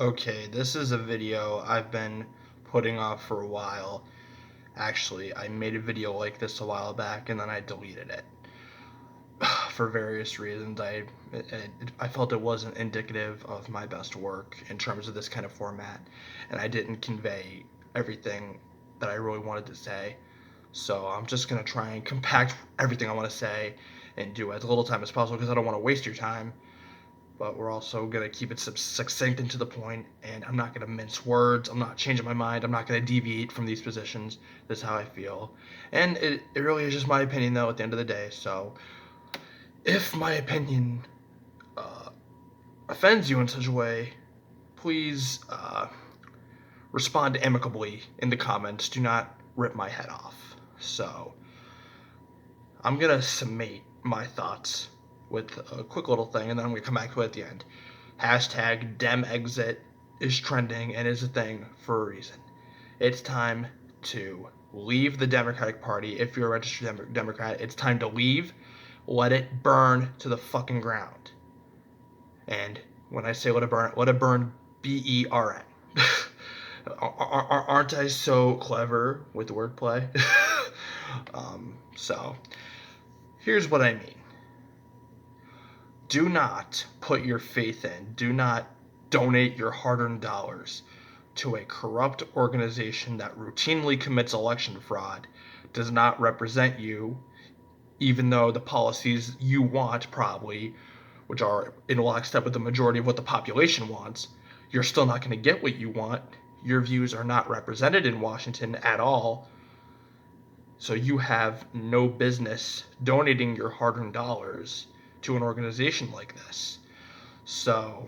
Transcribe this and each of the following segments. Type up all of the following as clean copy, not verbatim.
Okay, this is a video I've been putting off for a while. Actually, I made a video like this a while back and then I deleted it for various reasons. I felt it wasn't indicative of my best work in terms of this kind of format, and I didn't convey everything that I really wanted to say. So I'm just gonna try and compact everything I want to say and do as little time as possible because I don't want to waste your time, but we're also going to keep it succinct and to the point, and I'm not going to mince words. I'm not changing my mind. I'm not going to deviate from these positions. This is how I feel. And it really is just my opinion, though, at the end of the day. So if my opinion uh, offends you in such a way, please respond amicably in the comments. Do not rip my head off. So I'm going to summate my thoughts with a quick little thing, and then I'm going to come back to it at the end. Hashtag DemExit is trending and is a thing for a reason. It's time to leave the Democratic Party. If you're a registered Democrat, it's time to leave. Let it burn to the fucking ground. And when I say let it burn, BERN. Aren't I so clever with wordplay? So, here's what I mean. Do not put your faith in, do not donate your hard-earned dollars to a corrupt organization that routinely commits election fraud, does not represent you, even though the policies you want probably, which are in lockstep with the majority of what the population wants, you're still not going to get what you want. Your views are not represented in Washington at all. So you have no business donating your hard-earned dollars to an organization like this. So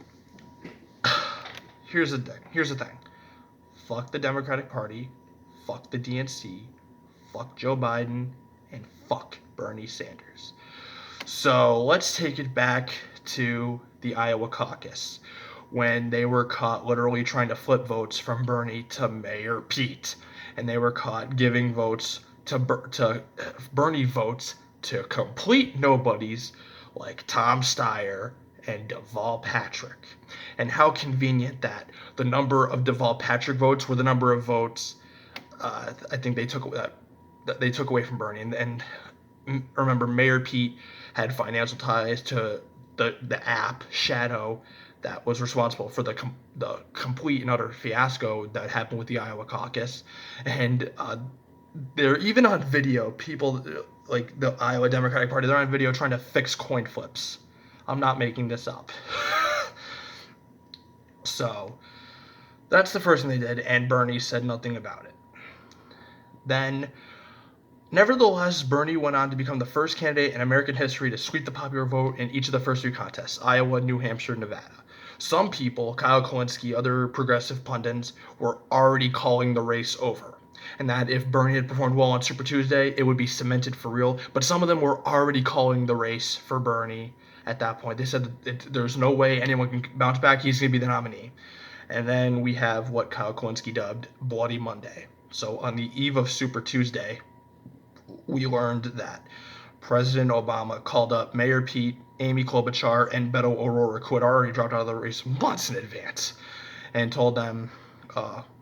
here's the thing. Fuck the Democratic Party, fuck the DNC, fuck Joe Biden, and fuck Bernie Sanders. So let's take it back to the Iowa caucus when they were caught literally trying to flip votes from Bernie to Mayor Pete, and they were caught giving votes to Bernie votes to complete nobodies like Tom Steyer and Deval Patrick. And how convenient that the number of Deval Patrick votes were the number of votes I think they took away from Bernie. And remember, Mayor Pete had financial ties to the app Shadow that was responsible for the complete and utter fiasco that happened with the Iowa caucus. And they're even on video. People like the Iowa Democratic Party, they're on video trying to fix coin flips. I'm not making this up. So that's the first thing they did, and Bernie said nothing about it. Then, nevertheless, Bernie went on to become the first candidate in American history to sweep the popular vote in each of the first three contests: Iowa, New Hampshire, Nevada. Some people, Kyle Kulinski, other progressive pundits, were already calling the race over, and that if Bernie had performed well on Super Tuesday, it would be cemented for real. But some of them were already calling the race for Bernie at that point. They said that there's no way anyone can bounce back. He's going to be the nominee. And then we have what Kyle Kulinski dubbed Bloody Monday. So on the eve of Super Tuesday, we learned that President Obama called up Mayor Pete, Amy Klobuchar, and Beto O'Rourke, who had already dropped out of the race months in advance, and told them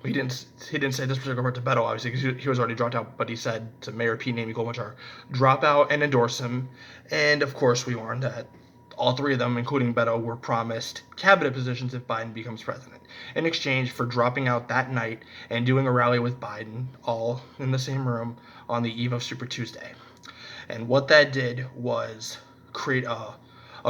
he didn't say this particular part to Beto, obviously, because he was already dropped out, but he said to Mayor Pete and Amy Klobuchar, drop out and endorse him. And of course, we learned that all three of them, including Beto, were promised cabinet positions if Biden becomes president, in exchange for dropping out that night and doing a rally with Biden, all in the same room, on the eve of Super Tuesday. And what that did was create a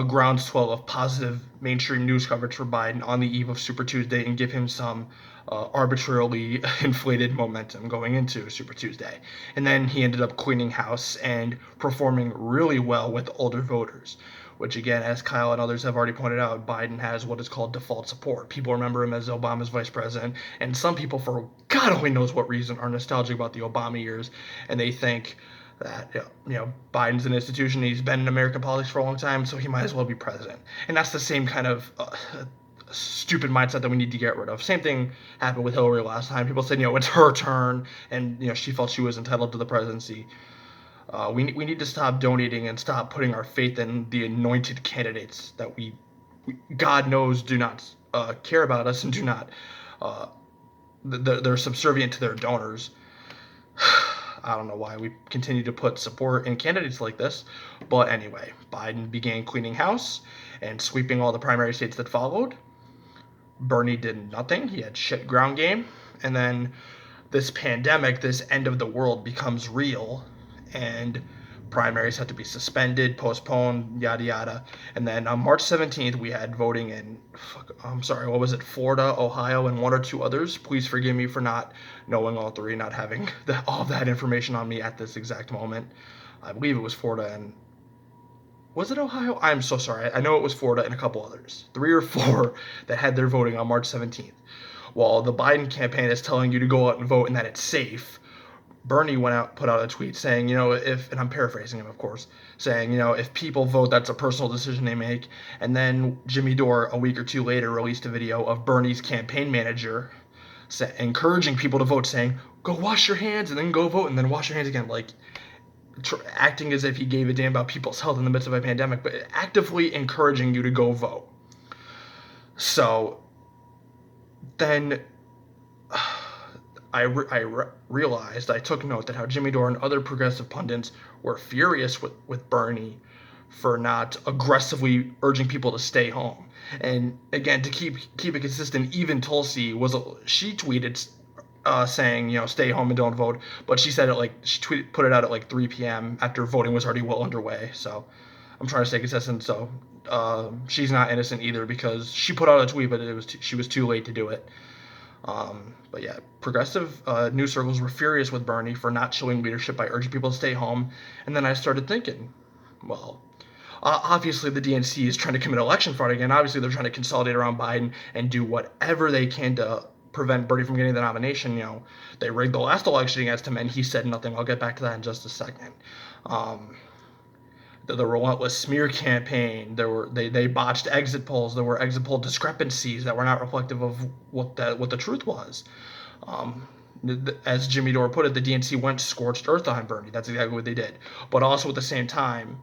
groundswell of positive mainstream news coverage for Biden on the eve of Super Tuesday and give him some arbitrarily inflated momentum going into Super Tuesday. And then he ended up cleaning house and performing really well with older voters, which, again, as Kyle and others have already pointed out, Biden has what is called default support. People remember him as Obama's vice president, and some people, for God only knows what reason, are nostalgic about the Obama years, and they think that Biden's an institution. He's been in American politics for a long time, so he might as well be president. And that's the same kind of stupid mindset that we need to get rid of. Same thing happened with Hillary last time. People said, it's her turn, and she felt she was entitled to the presidency. We need to stop donating and stop putting our faith in the anointed candidates that we God knows do not care about us and do not. Uh, they're subservient to their donors. I don't know why we continue to put support in candidates like this. But anyway, Biden began cleaning house and sweeping all the primary states that followed. Bernie did nothing. He had shit ground game. And then this pandemic, this end of the world becomes real. And primaries had to be suspended, postponed, yada yada. And then on March 17th, we had voting in, what was it, Florida, Ohio, and one or two others. Please forgive me for not knowing all three, not having all of that information on me at this exact moment. I believe it was Florida and, was it Ohio? I'm so sorry. I know it was Florida and a couple others. 3 or 4 that had their voting on March 17th. While the Biden campaign is telling you to go out and vote and that it's safe, Bernie put out a tweet saying, and I'm paraphrasing him, of course, saying, if people vote, that's a personal decision they make. And then Jimmy Dore, a week or two later, released a video of Bernie's campaign manager encouraging people to vote, saying, go wash your hands and then go vote and then wash your hands again. Like, acting as if he gave a damn about people's health in the midst of a pandemic, but actively encouraging you to go vote. So then I realized, I took note that how Jimmy Dore and other progressive pundits were furious with Bernie for not aggressively urging people to stay home. And again, to keep it consistent, even Tulsi she tweeted saying, stay home and don't vote, but she said it put it out at 3 p.m. after voting was already well underway. So I'm trying to stay consistent. So she's not innocent either, because she put out a tweet, but she was too late to do it. But yeah, progressive news circles were furious with Bernie for not showing leadership by urging people to stay home. And then I started thinking, well, obviously the DNC is trying to commit election fraud again. Obviously they're trying to consolidate around Biden and do whatever they can to prevent Bernie from getting the nomination. They rigged the last election against him and he said nothing. I'll get back to that in just a second. The relentless smear campaign. They botched exit polls. There were exit poll discrepancies that were not reflective of what the truth was. As Jimmy Dore put it, the DNC went scorched earth on Bernie. That's exactly what they did. But also at the same time,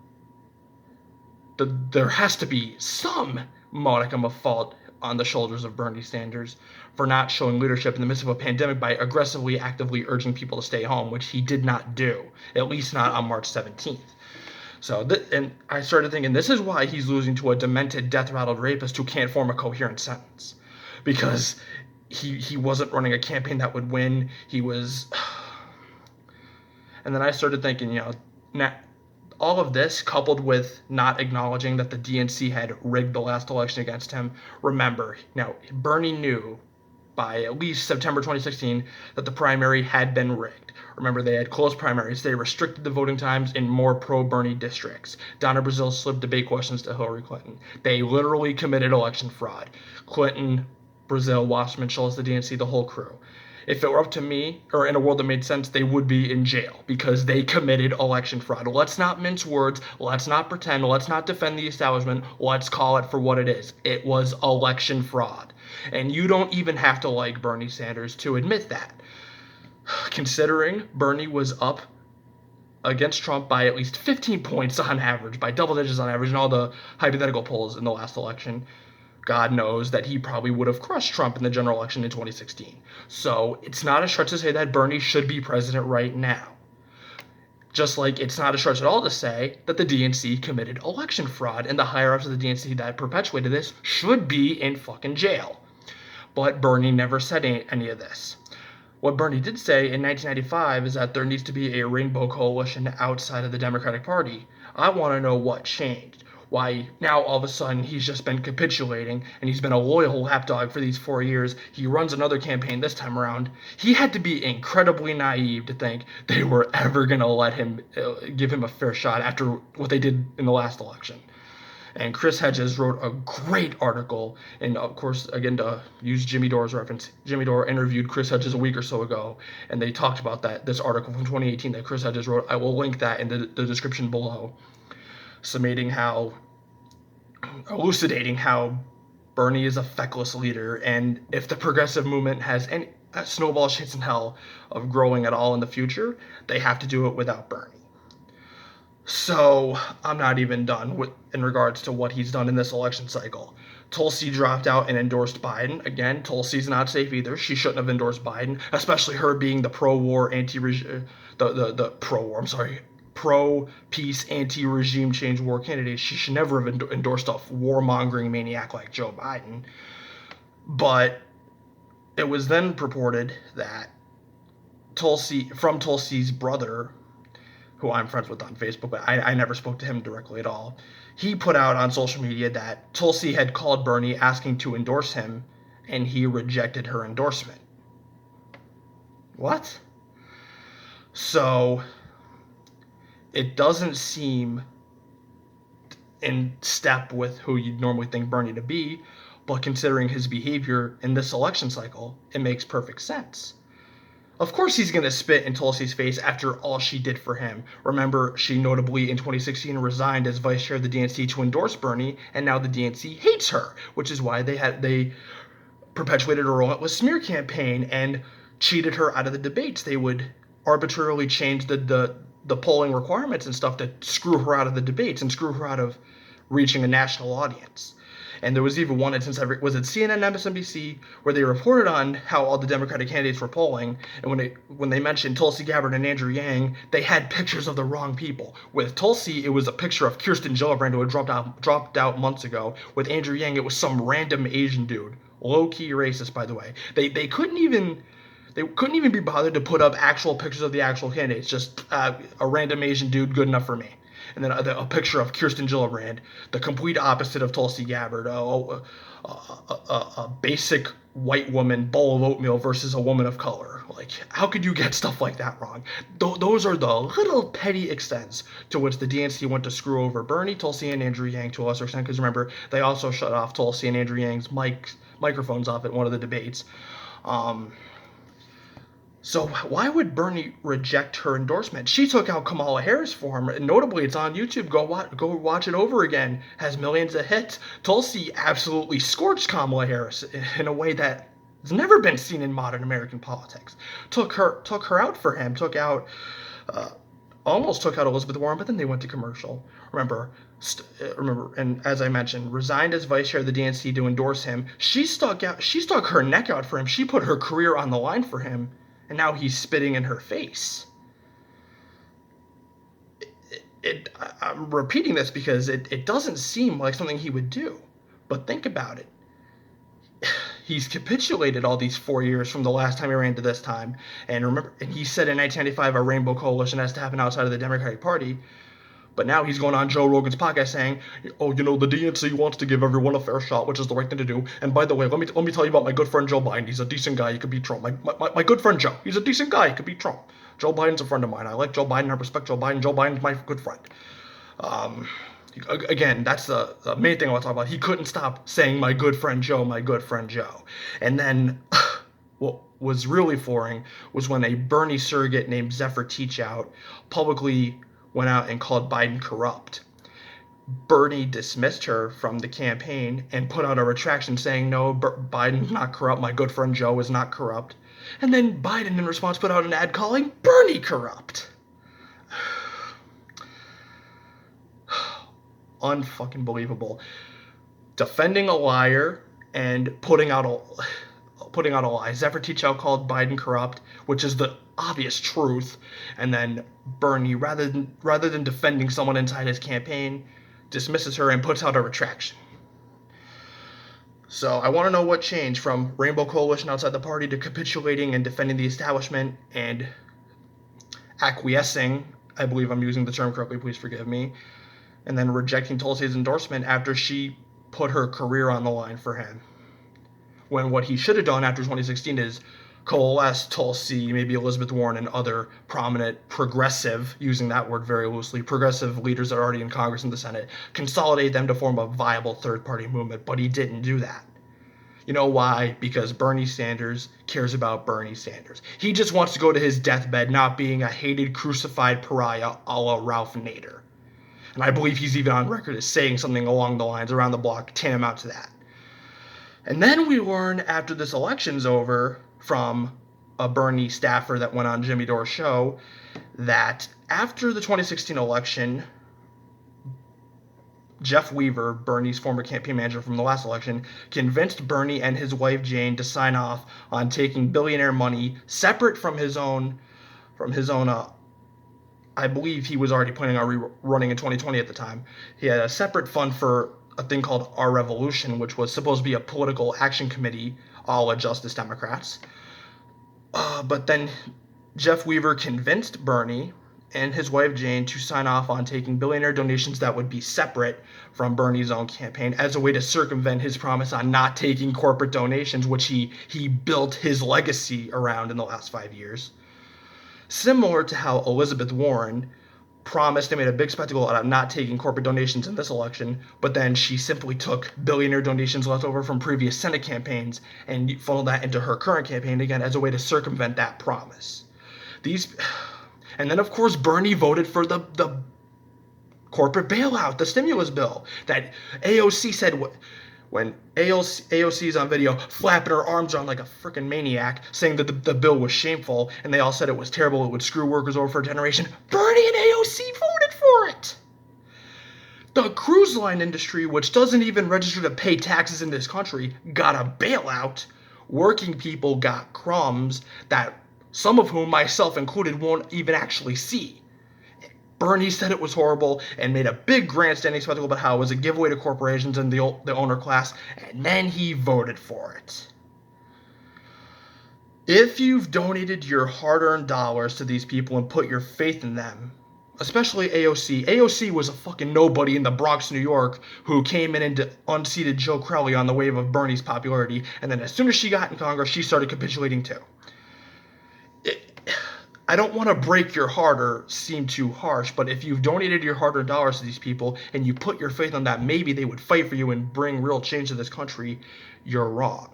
there has to be some modicum of fault on the shoulders of Bernie Sanders for not showing leadership in the midst of a pandemic by aggressively, actively urging people to stay home, which he did not do, at least not on March 17th. So, and I started thinking, this is why he's losing to a demented, death-rattled rapist who can't form a coherent sentence. Because he wasn't running a campaign that would win. He was... And then I started thinking, all of this, coupled with not acknowledging that the DNC had rigged the last election against him. Remember, now, Bernie knew by at least September 2016 that the primary had been rigged. Remember, they had closed primaries. They restricted the voting times in more pro-Bernie districts. Donna Brazile slipped debate questions to Hillary Clinton. They literally committed election fraud. Clinton, Brazile, Wasserman, Schultz, the DNC, the whole crew. If it were up to me, or in a world that made sense, they would be in jail because they committed election fraud. Let's not mince words. Let's not pretend. Let's not defend the establishment. Let's call it for what it is. It was election fraud. And you don't even have to like Bernie Sanders to admit that. Considering Bernie was up against Trump by at least 15 points on average, by double digits on average, in all the hypothetical polls in the last election, God knows that he probably would have crushed Trump in the general election in 2016. So it's not a stretch to say that Bernie should be president right now. Just like it's not a stretch at all to say that the DNC committed election fraud, and the higher-ups of the DNC that perpetuated this should be in fucking jail. But Bernie never said any of this. What Bernie did say in 1995 is that there needs to be a rainbow coalition outside of the Democratic Party. I want to know what changed. Why now all of a sudden he's just been capitulating and he's been a loyal lapdog for these 4 years. He runs another campaign this time around. He had to be incredibly naive to think they were ever going to let him give him a fair shot after what they did in the last election. And Chris Hedges wrote a great article, and of course, again, to use Jimmy Dore's reference, Jimmy Dore interviewed Chris Hedges a week or so ago, and they talked about this article from 2018 that Chris Hedges wrote. I will link that in the description below, elucidating how Bernie is a feckless leader, and if the progressive movement has any snowball chance in hell of growing at all in the future, they have to do it without Bernie. So I'm not even done in regards to what he's done in this election cycle. Tulsi dropped out and endorsed Biden. Again, Tulsi's not safe either. She shouldn't have endorsed Biden, especially her being the pro-war, the pro-war. I'm sorry, pro-peace, anti-regime change war candidate. She should never have endorsed a warmongering maniac like Joe Biden. But it was then purported that Tulsi's brother, who I'm friends with on Facebook, but I never spoke to him directly at all. He put out on social media that Tulsi had called Bernie asking to endorse him, and he rejected her endorsement. What? So, it doesn't seem in step with who you'd normally think Bernie to be, but considering his behavior in this election cycle, it makes perfect sense. Of course he's going to spit in Tulsi's face after all she did for him. Remember, she notably in 2016 resigned as vice chair of the DNC to endorse Bernie, and now the DNC hates her, which is why they perpetuated a relentless smear campaign and cheated her out of the debates. They would arbitrarily change the polling requirements and stuff to screw her out of the debates and screw her out of reaching a national audience. And there was even one instance, was it CNN, MSNBC, where they reported on how all the Democratic candidates were polling, and when they mentioned Tulsi Gabbard and Andrew Yang, they had pictures of the wrong people. With Tulsi, it was a picture of Kirsten Gillibrand, who had dropped out months ago. With Andrew Yang, it was some random Asian dude. Low-key racist, by the way. They couldn't even be bothered to put up actual pictures of the actual candidates, just a random Asian dude, good enough for me. And then a picture of Kirsten Gillibrand, the complete opposite of Tulsi Gabbard, a basic white woman bowl of oatmeal versus a woman of color. Like, how could you get stuff like that wrong? Those are the little petty extents to which the DNC went to screw over Bernie, Tulsi, and Andrew Yang to a lesser extent, because remember, they also shut off Tulsi and Andrew Yang's microphones off at one of the debates. So why would Bernie reject her endorsement? She took out Kamala Harris for him. And notably, it's on YouTube. Go watch it over again. Has millions of hits. Tulsi absolutely scorched Kamala Harris in a way that has never been seen in modern American politics. Took her out for him. Almost took out Elizabeth Warren, but then they went to commercial. Remember, and as I mentioned, resigned as vice chair of the DNC to endorse him. She stuck her neck out for him. She put her career on the line for him. And now he's spitting in her face. I'm repeating this because it doesn't seem like something he would do. But think about it. He's capitulated all these 4 years from the last time he ran to this time. And remember, and he said in 1995 a rainbow coalition has to happen outside of the Democratic Party. But now he's going on Joe Rogan's podcast saying, oh, the DNC wants to give everyone a fair shot, which is the right thing to do. And by the way, let me tell you about my good friend Joe Biden. He's a decent guy. He could beat Trump. My good friend Joe. He's a decent guy. He could beat Trump. Joe Biden's a friend of mine. I like Joe Biden. I respect Joe Biden. Joe Biden's my good friend. Again, that's the main thing I want to talk about. He couldn't stop saying my good friend Joe, my good friend Joe. And then what was really flooring was when a Bernie surrogate named Zephyr Teachout publicly went out and called Biden corrupt. Bernie dismissed her from the campaign and put out a retraction saying, no, Biden's not corrupt. My good friend Joe is not corrupt. And then Biden, in response, put out an ad calling Bernie corrupt. Unfucking believable. Defending a liar and putting out a lie. Zephyr Teachout called Biden corrupt, which is the obvious truth, and then Bernie, rather than defending someone inside his campaign, dismisses her and puts out a retraction. So I want to know what changed from Rainbow Coalition outside the party to capitulating and defending the establishment and acquiescing, I believe I'm using the term correctly, please forgive me, and then rejecting Tulsi's endorsement after she put her career on the line for him. When what he should have done after 2016 is coalesce Tulsi, maybe Elizabeth Warren, and other prominent progressive, using that word very loosely, progressive leaders that are already in Congress and the Senate, consolidate them to form a viable third-party movement, but he didn't do that. You know why? Because Bernie Sanders cares about Bernie Sanders. He just wants to go to his deathbed not being a hated, crucified pariah a la Ralph Nader. And I believe he's even on record as saying something along the lines around the block tantamount to that. And then we learn after this election's over from a Bernie staffer that went on Jimmy Dore's show that after the 2016 election, Jeff Weaver, Bernie's former campaign manager from the last election, convinced Bernie and his wife Jane to sign off on taking billionaire money separate from his own. I believe he was already planning on running in 2020 at the time. He had a separate fund for a thing called Our Revolution, which was supposed to be a political action committee, all a Justice Democrats. But then Jeff Weaver convinced Bernie and his wife Jane to sign off on taking billionaire donations that would be separate from Bernie's own campaign as a way to circumvent his promise on not taking corporate donations, which he built his legacy around in the last 5 years. Similar to how Elizabeth Warren promised and made a big spectacle out of not taking corporate donations in this election, but then she simply took billionaire donations left over from previous Senate campaigns and funneled that into her current campaign again as a way to circumvent that promise. And then, of course, Bernie voted for the corporate bailout, the stimulus bill that AOC said when AOC's on video flapping her arms around like a freaking maniac, saying that the bill was shameful, and they all said it was terrible, it would screw workers over for a generation. Bernie and AOC voted for it! The cruise line industry, which doesn't even register to pay taxes in this country, got a bailout. Working people got crumbs that some of whom, myself included, won't even actually see. Bernie said it was horrible and made a big grandstanding spectacle about how it was a giveaway to corporations and the owner class, and then he voted for it. If you've donated your hard-earned dollars to these people and put your faith in them, especially AOC. AOC was a fucking nobody in the Bronx, New York, who came in and unseated Joe Crowley on the wave of Bernie's popularity, and then as soon as she got in Congress, she started capitulating too. I don't want to break your heart or seem too harsh, but if you've donated your hard-earned dollars to these people and you put your faith on that maybe they would fight for you and bring real change to this country, you're wrong.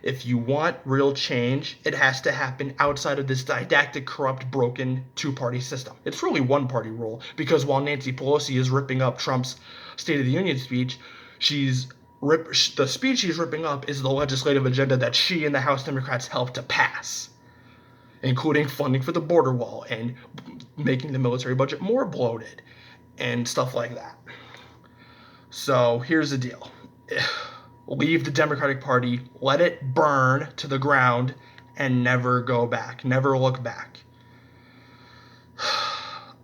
If you want real change, it has to happen outside of this didactic, corrupt, broken two-party system. It's really one-party rule, because while Nancy Pelosi is ripping up Trump's State of the Union speech, the speech she's ripping up is the legislative agenda that she and the House Democrats helped to pass, including funding for the border wall and making the military budget more bloated and stuff like that. So here's the deal. Leave the Democratic Party, let it burn to the ground, and never go back. Never look back.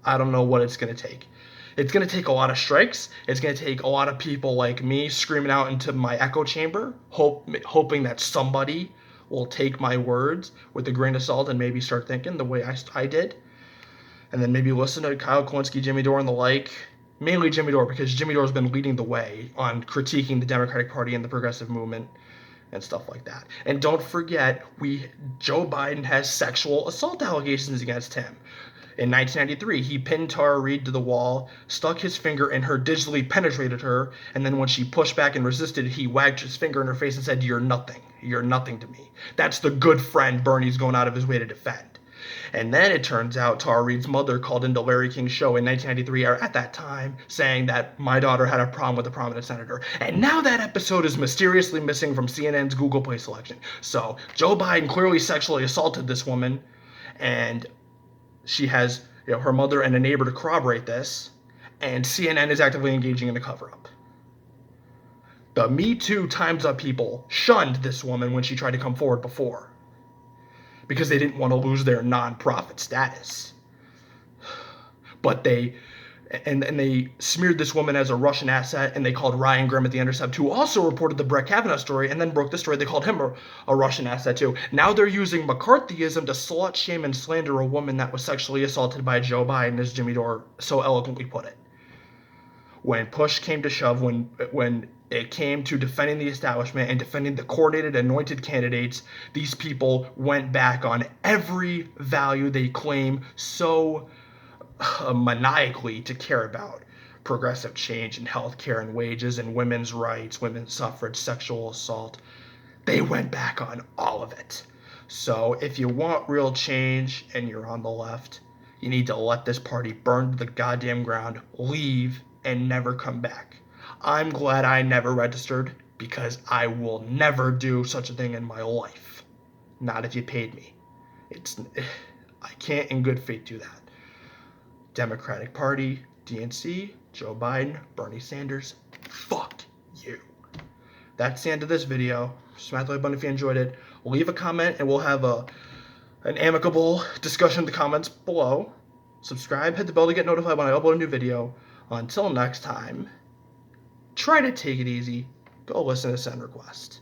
I don't know what it's going to take. It's going to take a lot of strikes. It's going to take a lot of people like me screaming out into my echo chamber, hoping that somebody will take my words with a grain of salt and maybe start thinking the way I did. And then maybe listen to Kyle Kulinski, Jimmy Dore, and the like. Mainly Jimmy Dore, because Jimmy Dore's been leading the way on critiquing the Democratic Party and the progressive movement and stuff like that. And don't forget, Joe Biden has sexual assault allegations against him. In 1993, he pinned Tara Reade to the wall, stuck his finger in her, digitally penetrated her, and then when she pushed back and resisted, he wagged his finger in her face and said, "You're nothing. You're nothing to me." That's the good friend Bernie's going out of his way to defend. And then it turns out Tara Reade's mother called into Larry King's show in 1993, or at that time, saying that my daughter had a problem with a prominent senator. And now that episode is mysteriously missing from CNN's Google Play selection. So Joe Biden clearly sexually assaulted this woman, and she has her mother and a neighbor to corroborate this, and CNN is actively engaging in the cover-up. The Me Too Time's Up people shunned this woman when she tried to come forward before, because they didn't want to lose their nonprofit status. But they smeared this woman as a Russian asset, and they called Ryan Grimm at The Intercept, who also reported the Brett Kavanaugh story and then broke the story. They called him a Russian asset too. Now they're using McCarthyism to slut shame and slander a woman that was sexually assaulted by Joe Biden, as Jimmy Dore so eloquently put it. When push came to shove, when it came to defending the establishment and defending the coordinated, anointed candidates, these people went back on every value they claim so maniacally to care about: progressive change in healthcare and wages and women's rights, women's suffrage, sexual assault. They went back on all of it. So if you want real change and you're on the left, you need to let this party burn to the goddamn ground, leave, and never come back. I'm glad I never registered, because I will never do such a thing in my life. Not if you paid me. I can't in good faith do that. Democratic Party, DNC, Joe Biden, Bernie Sanders, Fuck you. That's the end of this video. Smash the like button if you enjoyed it. Leave a comment and we'll have an amicable discussion in the comments below. Subscribe, hit the bell to get notified when I upload a new video. Until next time, try to take it easy. Go listen to Send Request.